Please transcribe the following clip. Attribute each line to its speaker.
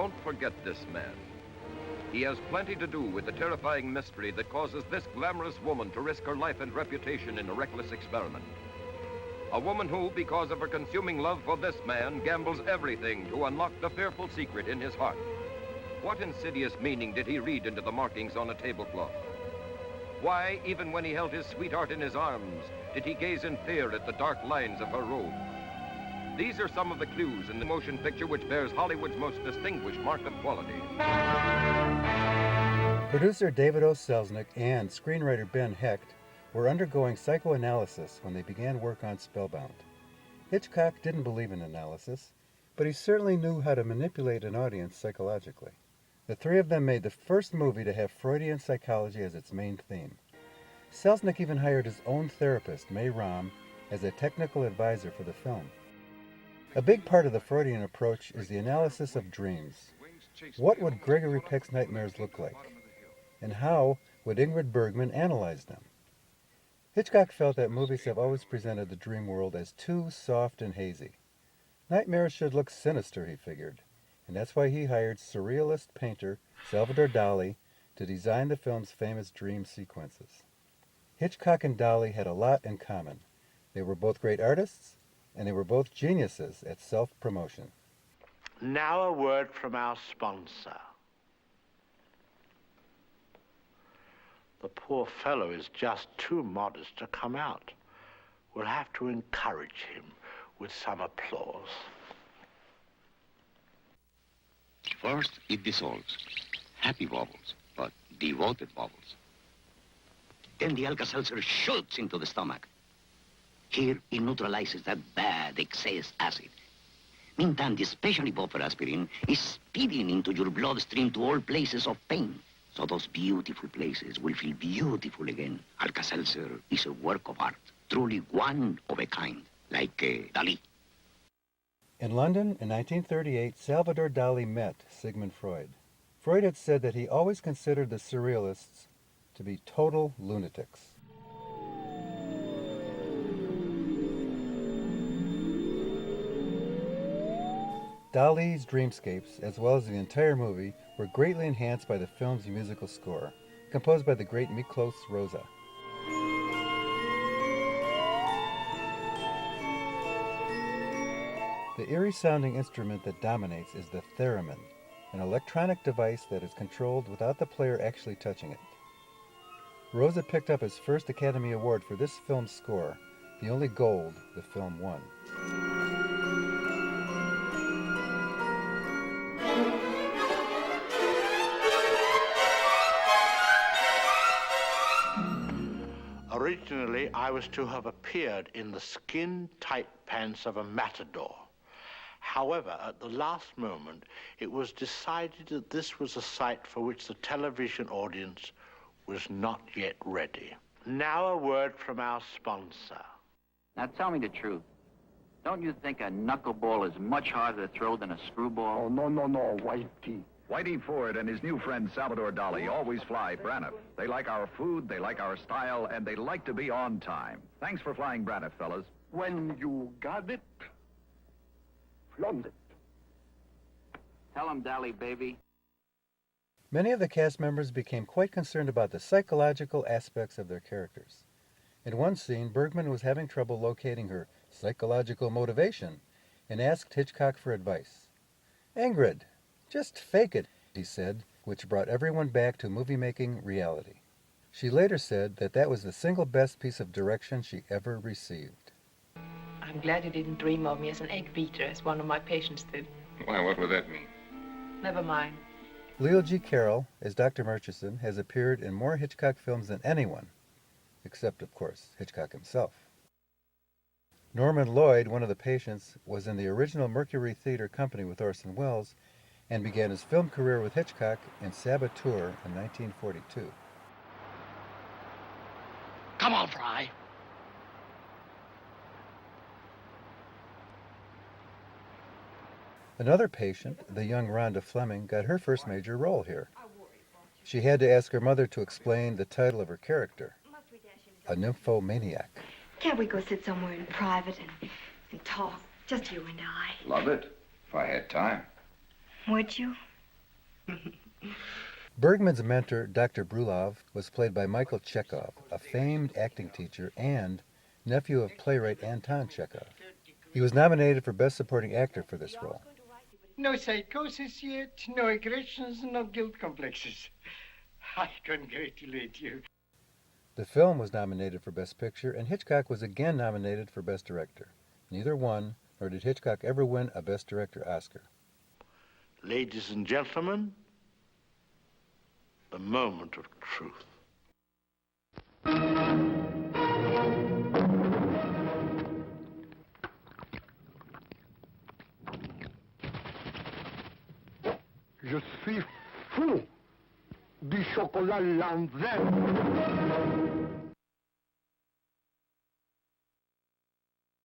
Speaker 1: Don't forget this man. He has plenty to do with the terrifying mystery that causes this glamorous woman to risk her life and reputation in a reckless experiment. A woman who, because of her consuming love for this man, gambles everything to unlock the fearful secret in his heart. What insidious meaning did he read into the markings on a tablecloth? Why, even when he held his sweetheart in his arms, did he gaze in fear at the dark lines of her robe? These are some of the clues in the motion picture which bears Hollywood's most distinguished mark of quality.
Speaker 2: Producer David O. Selznick and screenwriter Ben Hecht were undergoing psychoanalysis when they began work on Spellbound. Hitchcock didn't believe in analysis, but he certainly knew how to manipulate an audience psychologically. The three of them made the first movie to have Freudian psychology as its main theme. Selznick even hired his own therapist, May Ram, as a technical advisor for the film. A big part of the Freudian approach is the analysis of dreams. What would Gregory Peck's nightmares look like? And how would Ingrid Bergman analyze them? Hitchcock felt that movies have always presented the dream world as too soft and hazy. Nightmares should look sinister, he figured, and that's why he hired surrealist painter Salvador Dali to design the film's famous dream sequences. Hitchcock and Dali had a lot in common. They were both great artists, and they were both geniuses at self-promotion.
Speaker 3: Now a word from our sponsor. The poor fellow is just too modest to come out. We'll have to encourage him with some applause.
Speaker 4: First, it dissolves. Happy bubbles, but devoted bubbles. Then the Alka-Seltzer shoots into the stomach. Here, it neutralizes that bad excess acid. Meantime, the special buffer aspirin is speeding into your bloodstream to all places of pain. So those beautiful places will feel beautiful again. Alka-Seltzer is a work of art, truly one of a kind, like Dali.
Speaker 2: In London in 1938, Salvador Dali met Sigmund Freud. Freud had said that he always considered the surrealists to be total lunatics. Dali's dreamscapes, as well as the entire movie, were greatly enhanced by the film's musical score, composed by the great Miklos Rozsa. The eerie-sounding instrument that dominates is the theremin, an electronic device that is controlled without the player actually touching it. Rozsa picked up his first Academy Award for this film's score, the only gold the film won.
Speaker 3: Originally, I was to have appeared in the skin-tight pants of a matador. However, at the last moment, it was decided that this was a sight for which the television audience was not yet ready. Now a word from our sponsor.
Speaker 5: Now tell me the truth. Don't you think a knuckleball is much harder to throw than a screwball?
Speaker 6: Oh, no, Whitey.
Speaker 7: Whitey Ford and his new friend Salvador Dali always fly Braniff. They like our food, they like our style, and they like to be on time. Thanks for flying Braniff, fellas.
Speaker 6: When you got it, flaunt it.
Speaker 5: Tell him, Dali, baby.
Speaker 2: Many of the cast members became quite concerned about the psychological aspects of their characters. In one scene, Bergman was having trouble locating her psychological motivation and asked Hitchcock for advice. "Ingrid, just fake it," he said, which brought everyone back to movie-making reality. She later said that that was the single best piece of direction she ever received.
Speaker 8: I'm glad you didn't dream of me as an egg beater, as one of my patients did.
Speaker 9: Why, what would that mean?
Speaker 8: Never mind.
Speaker 2: Leo G. Carroll, as Dr. Murchison, has appeared in more Hitchcock films than anyone, except, of course, Hitchcock himself. Norman Lloyd, one of the patients, was in the original Mercury Theater Company with Orson Welles and began his film career with Hitchcock in Saboteur in 1942.
Speaker 4: Come on, Fry.
Speaker 2: Another patient, the young Rhonda Fleming, got her first major role here. She had to ask her mother to explain the title of her character, a nymphomaniac.
Speaker 10: Can't we go sit somewhere in private and talk, just you and I?
Speaker 9: Love it, if I had time.
Speaker 10: Would you?
Speaker 2: Bergman's mentor, Dr. Brulov, was played by Michael Chekhov, a famed acting teacher and nephew of playwright Anton Chekhov. He was nominated for Best Supporting Actor for this role.
Speaker 9: No psychosis yet, no aggressions, no guilt complexes. I congratulate you.
Speaker 2: The film was nominated for Best Picture, and Hitchcock was again nominated for Best Director. Neither won, nor did Hitchcock ever win a Best Director Oscar.
Speaker 3: Ladies and gentlemen, the moment of truth.
Speaker 6: Je suis fou du chocolat Lanvin.